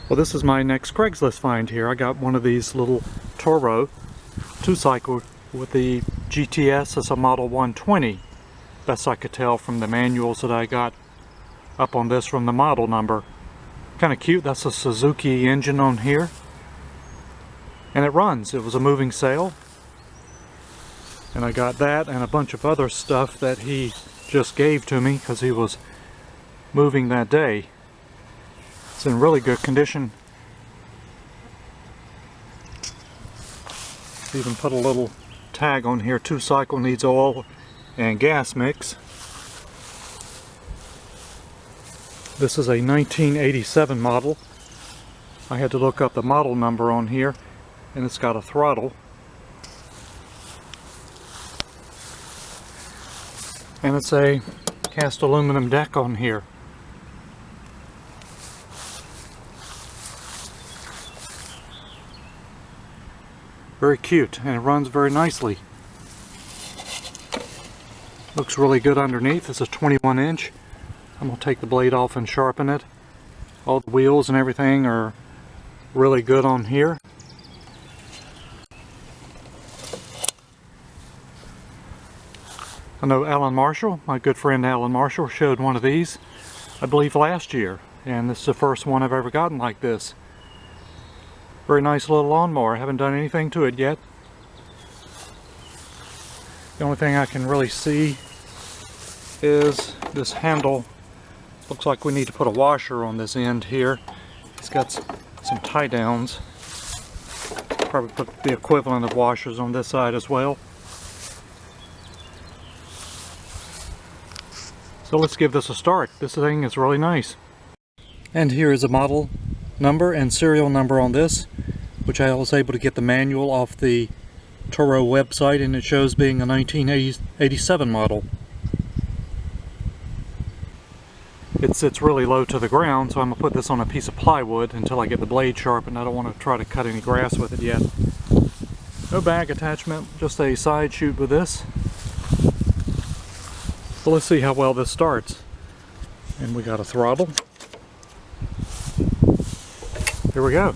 Well, this is my next Craigslist find here. I got one of these little Toro 2-cycle with the GTS as a Model 120. Best I could tell from the manuals that I got up on this from the model number. Kind of cute. That's a Suzuki engine on here. And it runs. It was a moving sale. And I got that and a bunch of other stuff that he just gave to me because he was moving that day. It's in really good condition. Even put a little tag on here, 2-cycle, needs oil and gas mix. This is a 1987 model. I had to look up the model number on here, and it's got a throttle. And it's a cast aluminum deck on here. Very cute, and it runs very nicely. Looks really good underneath. It's a 21-inch. I'm going to take the blade off and sharpen it. All the wheels and everything are really good on here. I know Alan Marshall, my good friend Alan Marshall, showed one of these, I believe last year, and this is the first one I've ever gotten like this. Very nice little lawnmower. I haven't done anything to it yet. The only thing I can really see is this handle. Looks like we need to put a washer on this end here. It's got some tie downs. Probably put the equivalent of washers on this side as well. So let's give this a start. This thing is really nice. And here is a model number and serial number on this, which I was able to get the manual off the Toro website, and it shows being a 1987 model. It sits really low to the ground, so I'm going to put this on a piece of plywood until I get the blade sharpened. I don't want to try to cut any grass with it yet. No bag attachment, just a side chute with this. So let's see how well this starts. And we got a throttle. Here we go.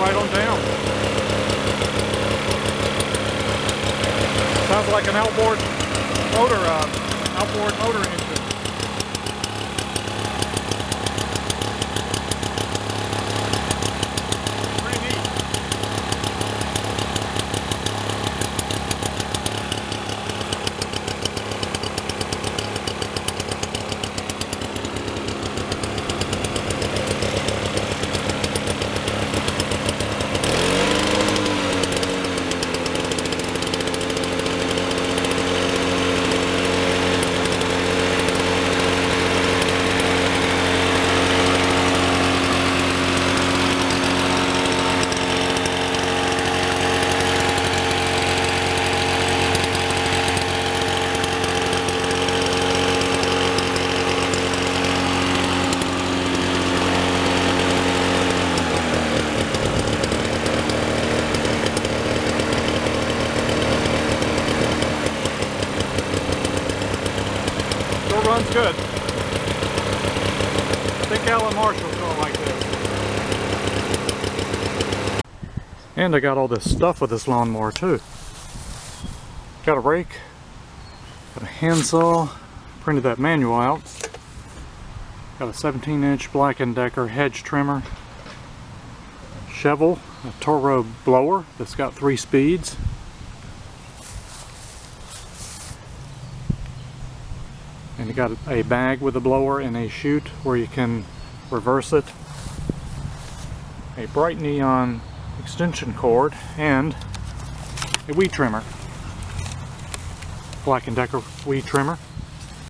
Right on down. Sounds like an outboard motor engine. Pretty neat. Runs good. I think Alan Marshall's going like this. And I got all this stuff with this lawnmower too. Got a rake, got a handsaw, printed that manual out. Got a 17-inch Black & Decker Hedge Trimmer, shovel, a Toro Blower that's got 3 speeds. And you got a bag with a blower and a chute where you can reverse it. A bright neon extension cord and a weed trimmer. Black & Decker weed trimmer.